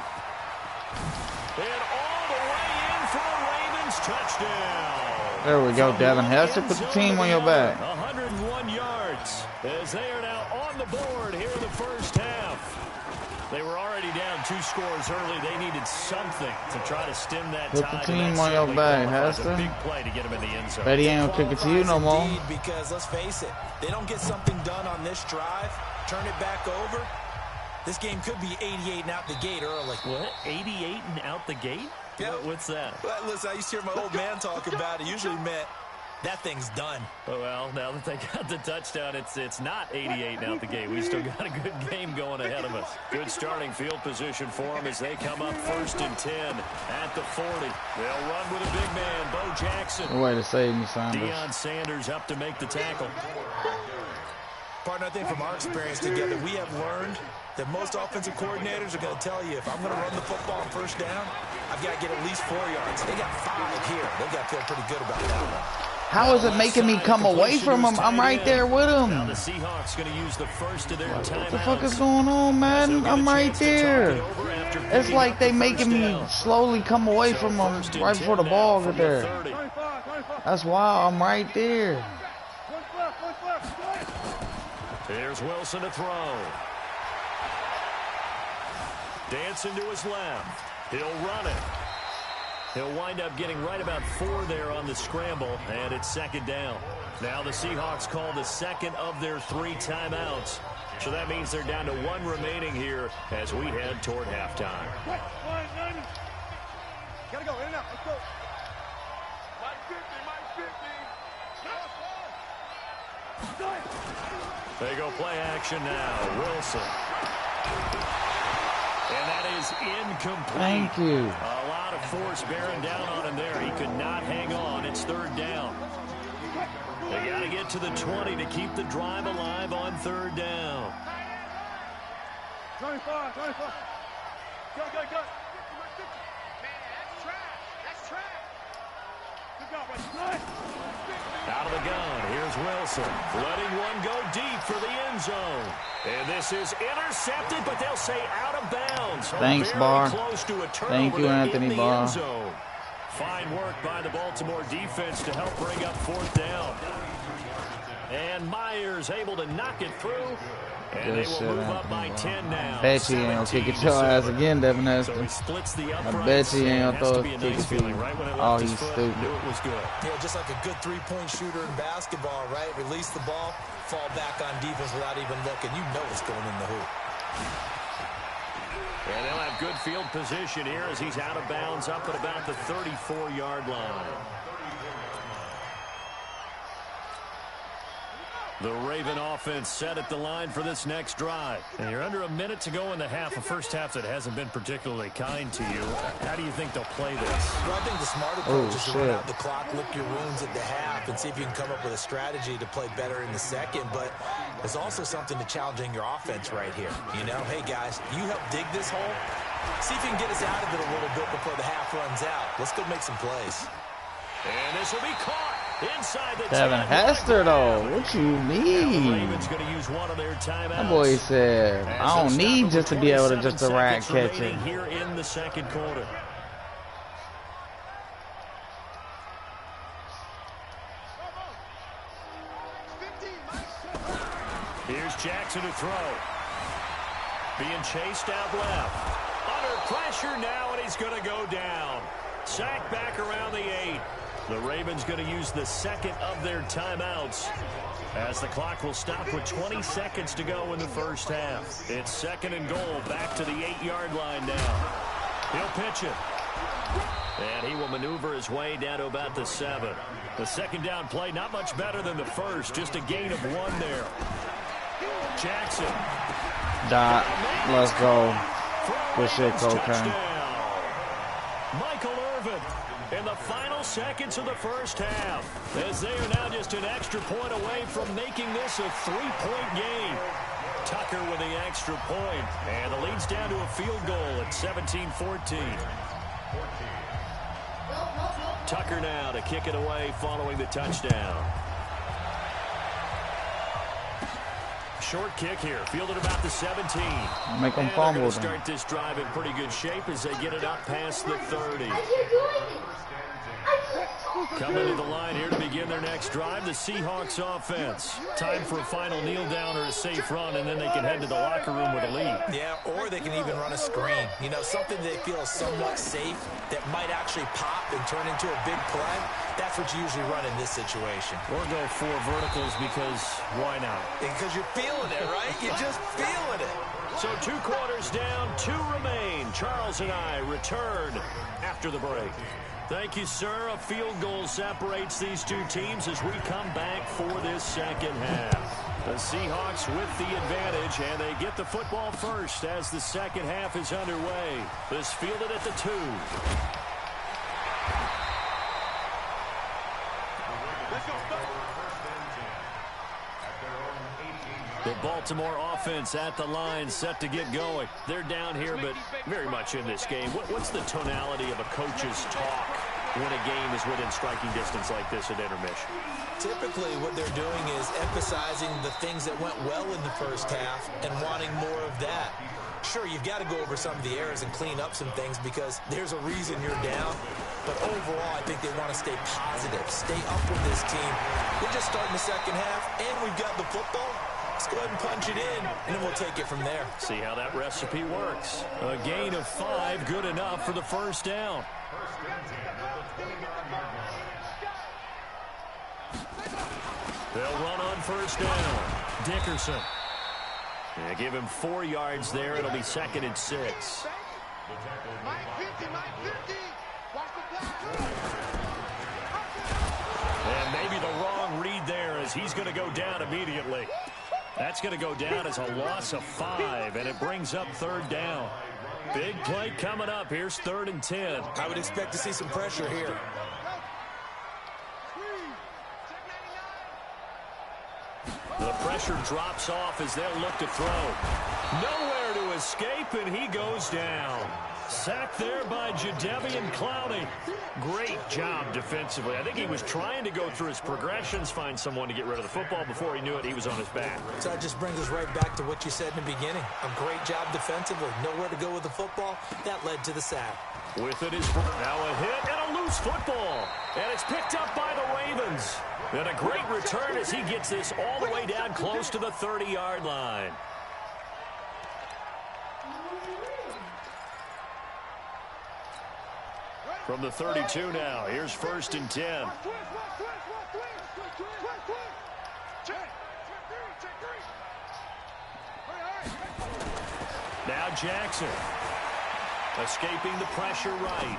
A: And all the way in for a Ravens touchdown.
C: There we go, Devin Hester. Put the team on your back.
A: 101 yards as they are now on the board here in the first half. They were already down 2 scores early. They needed something to try to stem that tide.
C: Put the team on your back, Hester.
A: A big play to get him in the end zone.
C: Bet he ain't gonna kick it to you no more.
B: Indeed, because let's face it, they don't get something done on this drive, turn it back over. This game could be 88 and out the gate early.
A: What? 88 and out the gate?
B: Yeah.
A: What's that?
B: Well, listen, I used to hear my old man talk about it. Usually meant that thing's done.
A: Oh, well, now that they got the touchdown, it's not 88 and out the gate. We still got a good game going ahead of us. Good starting field position for them as they come up 1st and 10 at the 40. They'll run with a big man, Bo Jackson.
C: No way to save me, Sanders.
A: Deion Sanders up to make the tackle.
B: Partner, I think from our experience together, we have learned that most offensive coordinators are going to tell you, if I'm going to run the football on 1st down, I've got to get at least 4 yards. They got 5 here. They've got to feel pretty good about that one.
C: How is it making me come away from him? I'm right there with him.
A: Now the Seahawks going to use the first of their timeouts.
C: What the fuck is going on, man? I'm right there. It's like they making me slowly come away from him right before the ball get there. That's wild. I'm right there.
A: Here's Wilson to throw. Dancing to his left. He'll run it. He'll wind up getting right about 4 there on the scramble, and it's 2nd down. Now the Seahawks call the second of their 3 timeouts. So that means they're down to 1 remaining here as we head toward halftime.
D: Gotta go, in and out, let's go. Mike 50,
A: They go play action now. Wilson. And that is incomplete.
C: Thank you.
A: A lot of force bearing down on him there. He could not hang on. It's 3rd down. They got to get to the 20 to keep the drive alive on 3rd down.
D: 25. Go. Man, that's trash. That's trash. Good job, buddy.
A: Out of the gun, here's Wilson. Letting one go deep for the end zone. And this is intercepted, but they'll say out of bounds.
C: Thanks,
A: Very
C: Barr.
A: close to a turnover
C: Thank you,
A: there
C: Anthony
A: in the
C: Barr.
A: end zone. Fine work by the Baltimore defense to help bring up 4th down. And Myers able to knock it through. And
C: Good
A: they will
C: shit,
A: move up
C: Anthony
A: by
C: Barr.
A: 10 now.
C: Bet you ain't gonna kick it your ass again, Devin
A: So
C: Hester.
A: he splits the
C: I
A: uprights.
C: bet you ain't gonna
A: Has to
C: throw
A: be
C: a
A: a
C: kick
A: nice
C: it to you.
A: feeling. Right when it
C: Oh,
A: left his
C: he's
A: foot,
C: stupid.
A: knew it was good.
B: Yeah, just like a good 3-point shooter in basketball, right? Release the ball, fall back on defense without even looking. You know it's going in the hoop.
A: And they'll have good field position here as he's out of bounds up at about the 34-yard line. The Raven offense set at the line for this next drive. And you're under a minute to go in the half, a first half that hasn't been particularly kind to you. How do you think they'll play this?
B: Well, I think the smart approach is to run out the clock, lick your wounds at the half, and see if you can come up with a strategy to play better in the second. But there's also something to challenging your offense right here. You know, hey, guys, you help dig this hole. See if you can get us out of it a little bit before the half runs out. Let's go make some plays.
A: And this will be caught inside the
C: Devin Hester, though. What you need?
A: Ravens going to use one of their timeouts.
C: That boy said, I don't need just to be able to just a rat catch it.
A: Here in the second quarter. Here's Jackson to throw. Being chased out left. Under Pressure now, and he's going to go down. Sack back around the 8. The Ravens going to use the second of their timeouts as the clock will stop with 20 seconds to go in the first half. It's 2nd and goal, back to the 8-yard line now. He'll pitch it. And he will maneuver his way down to about the 7. The second down play, not much better than the first. Just a gain of 1 there. Jackson.
C: Let's go. Good shit, Cocaine.
A: Michael Irvin in the final seconds of the first half, as they are now just an extra point away from making this a 3-point game. Tucker with the extra point, and the lead's down to a field goal at 17-14. Tucker now to kick it away following the touchdown. Short kick here, fielded about the 17.
C: Make them fumble.
A: Start this drive in pretty good shape as they get it up past the 30. Coming to the line here to begin their next drive, the Seahawks offense. Time for a final kneel down or a safe run, and then they can head to the locker room with a lead.
B: Yeah, or they can even run a screen. You know, something they feel is somewhat safe that might actually pop and turn into a big play. That's what you usually run in this situation.
A: Or go 4 verticals because why not?
B: Because you're feeling it, right? You're just feeling it.
A: So 2 quarters down, 2 remain. Charles and I return after the break. Thank you, sir. A field goal separates these two teams as we come back for this second half. The Seahawks with the advantage, and they get the football first as the second half is underway. This fielded at the 2. The Baltimore offense at the line, set to get going. They're down here, but very much in this game. What's the tonality of a coach's talk when a game is within striking distance like this at intermission?
B: Typically, what they're doing is emphasizing the things that went well in the first half and wanting more of that. Sure, you've got to go over some of the errors and clean up some things because there's a reason you're down. But overall, I think they want to stay positive, stay up with this team. We're just starting the second half, and we've got the football. Let's go ahead and punch it in, and then we'll take it from there.
A: See how that recipe works. A gain of 5, good enough for the first down. They'll run on first down. Dickerson. Yeah, give him 4 yards there. It'll be 2nd and 6. And maybe the wrong read there as he's going to go down immediately. That's going to go down as a loss of 5, and it brings up 3rd down. Big play coming up. Here's 3rd and 10.
B: I would expect to see some pressure here.
A: The pressure drops off as they'll look to throw. Nowhere to escape, and he goes down. Sacked there by Jadeveon Clowney. Great job defensively. I think he was trying to go through his progressions, find someone to get rid of the football. Before he knew it, he was on his back.
B: So that just brings us right back to what you said in the beginning. A great job defensively. Nowhere to go with the football. That led to the sack.
A: With it is now a hit and a loose football. And it's picked up by the Ravens. And a great return as he gets this all the way down close to the 30-yard line. From the 32 now, here's 1st and 10. Now Jackson. Escaping the pressure right.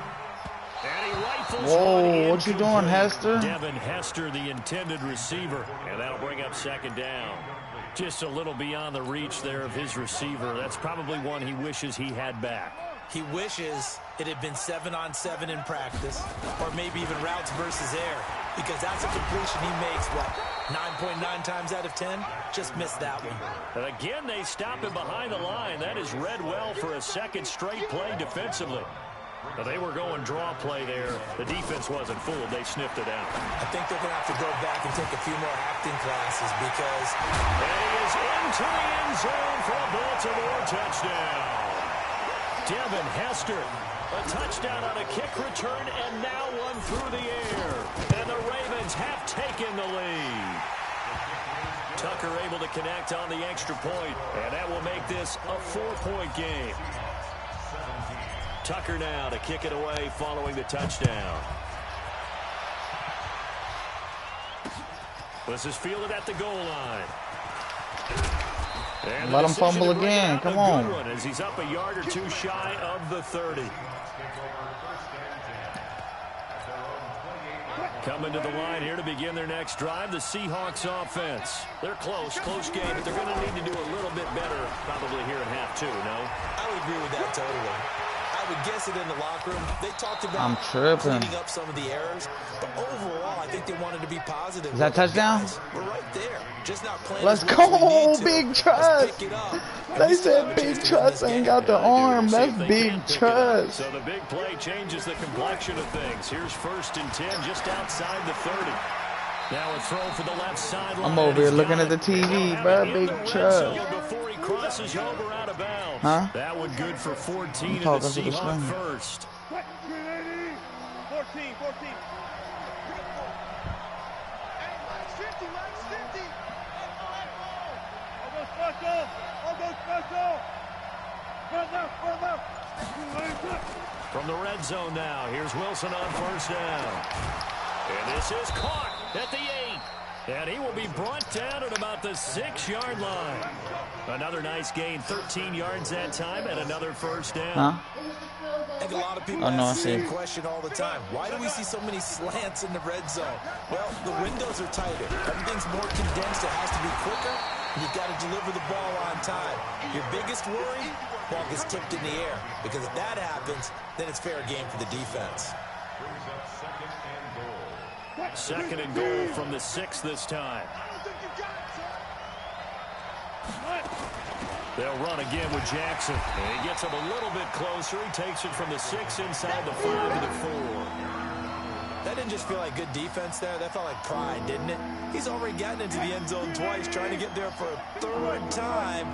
A: And he rifles.
C: Whoa, what you doing, Hester?
A: Devin Hester, the intended receiver. And that'll bring up 2nd down. Just a little beyond the reach there of his receiver. That's probably one he wishes he had back.
B: He wishes it had been 7-on-7 in practice, or maybe even routes versus air, because that's a completion he makes, what, 9.9 times out of 10? Just missed that one.
A: And again, they stop him behind the line. That is read well for a 2nd straight play defensively. Now, they were going draw play there. The defense wasn't fooled. They sniffed it out.
B: I think they're going to have to go back and take a few more acting classes because...
A: And he is into the end zone for a Baltimore touchdown. Devin Hester, a touchdown on a kick return, and now one through the air. And the Ravens have taken the lead. Tucker able to connect on the extra point, and that will make this a 4-point game. Tucker now to kick it away following the touchdown. This is fielded at the goal line. And
C: let him fumble again. Come on.
A: As he's up a yard or two shy of the 30. Coming to the line here to begin their next drive, the Seahawks offense. They're close game, but they're going to need to do a little bit better probably here in half 2, no?
B: I would agree with that totally. I would guess it in the locker room. They talked about cleaning up some of the errors, but overall, I think they wanted to be positive.
C: Is that touchdown?
B: We're right there. Just not playing.
C: Let's go, Big Trust. They said Big Trust ain't got the arm. That's Big Trust.
A: So the big play changes the complexion of things. Here's 1st and 10 just outside the 30. Now a throw for the left sideline.
C: I'm over here looking at the TV, bro. Big Trust.
A: Before he crosses over out of bounds.
C: Huh?
A: That one good for 14 in the Seahawks first.
D: 14.
A: From the red zone now, here's Wilson on 1st down. And this is caught at the 8. And he will be brought down at about the 6-yard line. Another nice gain, 13 yards that time, and another 1st down.
C: Huh?
B: I think a lot of people ask the same question all the time. Why do we see so many slants in the red zone? Well, the windows are tighter. Everything's more condensed. It has to be quicker. And you've got to deliver the ball on time. Your biggest worry, ball gets tipped in the air. Because if that happens, then it's fair game for the defense.
A: 2nd and goal from the 6 this time. They'll run again with Jackson. And he gets him a little bit closer. He takes it from the 6 inside the 5 to the 4.
B: That didn't just feel like good defense there. That felt like pride, didn't it? He's already gotten into the end zone twice, trying to get there for a 3rd time.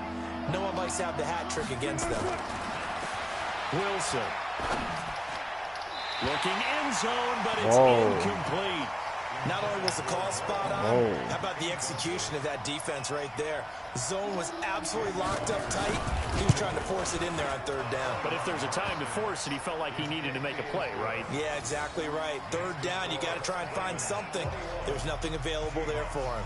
B: No one likes to have the hat trick against them.
A: Wilson. Looking end zone, but it's incomplete.
B: Not only was the call spot on, how about the execution of that defense right there? The zone was absolutely locked up tight. He was trying to force it in there on 3rd down.
A: But if there's a time to force it, he felt like he needed to make a play, right?
B: Yeah, exactly right. 3rd down, you got to try and find something. There's nothing available there for him.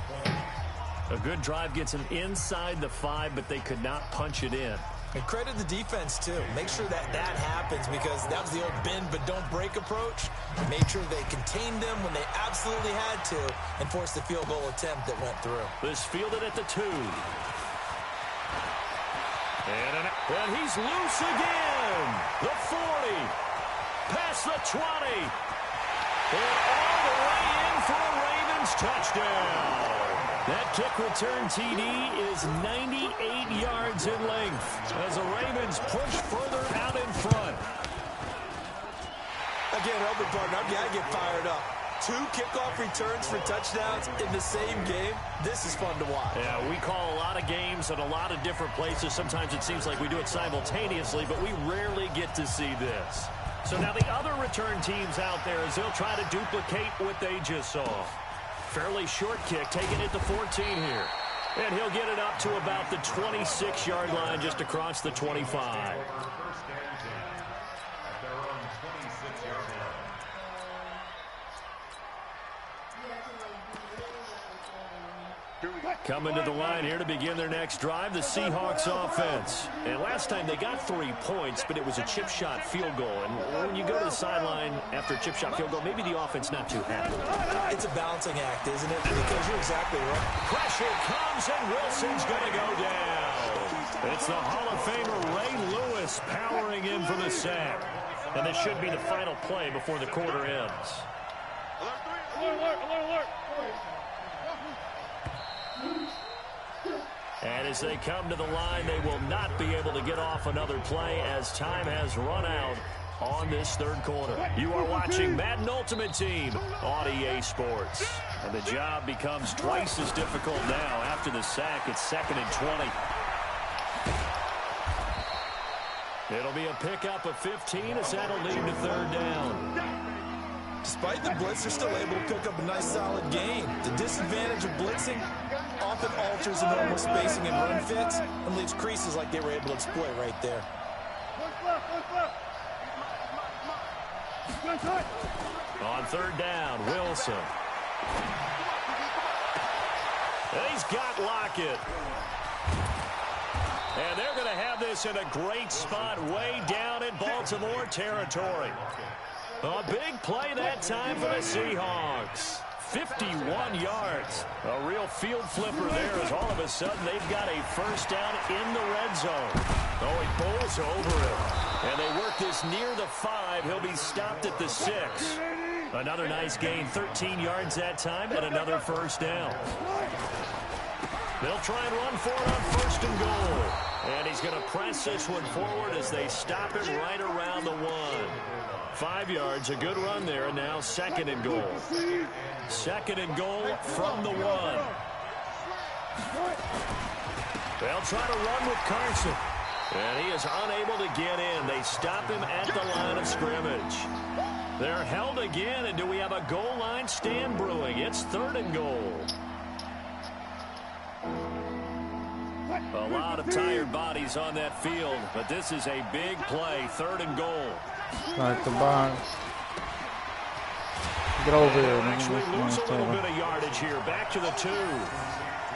A: A good drive gets him inside the 5, but they could not punch it in.
B: And credit the defense, too. Make sure that happens because that was the old bend but don't break approach. Made sure they contained them when they absolutely had to and forced the field goal attempt that went through.
A: This fielded at the 2. And he's loose again. The 40. Past the 20. And all the way in for a Ravens touchdown. That kick return TD is 98 yards in length as the Ravens push further out in front.
B: I can't help it, partner. I get fired up. 2 kickoff returns for touchdowns in the same game. This is fun to watch.
A: Yeah, we call a lot of games at a lot of different places. Sometimes it seems like we do it simultaneously, but we rarely get to see this. So now the other return teams out there as they'll try to duplicate what they just saw. Fairly short kick, taking it to 14 here. And he'll get it up to about the 26-yard line just across the 25. Coming to the line here to begin their next drive, the Seahawks offense. And last time they got 3 points, but it was a chip shot field goal. And when you go to the sideline after a chip shot field goal, maybe the offense not too happy.
B: It's a balancing act, isn't it? Because you're exactly right.
A: Pressure comes, and Wilson's going to go down. It's the Hall of Famer Ray Lewis powering in for the sack. And this should be the final play before the quarter ends.
D: Alert.
A: And as they come to the line, they will not be able to get off another play as time has run out on this 3rd quarter. You are watching Madden Ultimate Team on EA Sports. And the job becomes twice as difficult now after the sack. It's 2nd and 20. It'll be a pickup of 15 as that'll lead to 3rd down.
B: Despite the blitz, they're still able to pick up a nice solid gain. The disadvantage of blitzing often alters the normal spacing and run fits and leaves creases like they were able to exploit right there.
A: On third down, Wilson. He's got Lockett. And they're going to have this in a great spot way down in Baltimore territory. A big play that time for the Seahawks. 51 yards. A real field flipper there as all of a sudden they've got a first down in the red zone. Oh, he bowls over it. And they work this near the 5. He'll be stopped at the 6. Another nice gain, 13 yards that time, and another first down. They'll try and run for it on first and goal. And he's going to press this one forward as they stop him right around the 1. 5 yards, a good run there, and now second and goal. Second and goal from the 1. They'll try to run with Carson. And he is unable to get in. They stop him at the line of scrimmage. They're held again, and do we have a goal line stand brewing? It's third and goal. A lot of tired bodies on that field, but this is a big play, third and goal.
C: Start the box. Get over here.
A: Actually lose a little bit of yardage here. Back to the 2.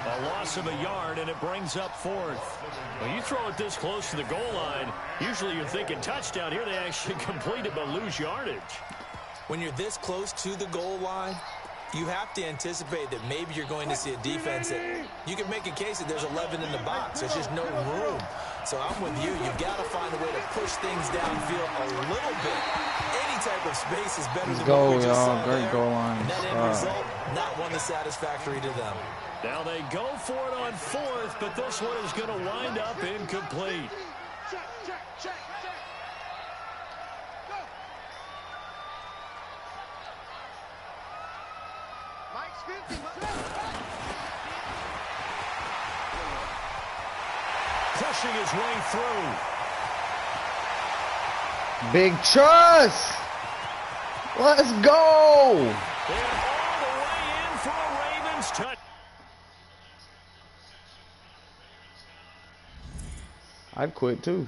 A: A loss of a yard, and it brings up fourth. When you throw it this close to the goal line, usually you're thinking touchdown. Here they actually complete it but lose yardage.
B: When you're this close to the goal line, you have to anticipate that maybe you're going to see a defense that you can make a case that there's 11 in the box. There's just no room. So I'm with you. You've got to find a way to push things downfield a little bit. Any type of space is better than what we just saw there.
C: Great goal line.
B: And that end result, not one that's satisfactory to them.
A: Now they go for it on fourth, but this one is going to wind up incomplete.
D: Check, check, check, check. Go. Mike's 50.
A: Pushing his way through.
C: Big trust. Let's go.
A: And all the way in for a Ravens touch.
C: I'd quit too.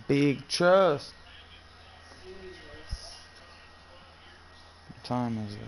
C: Big trust. What time is it?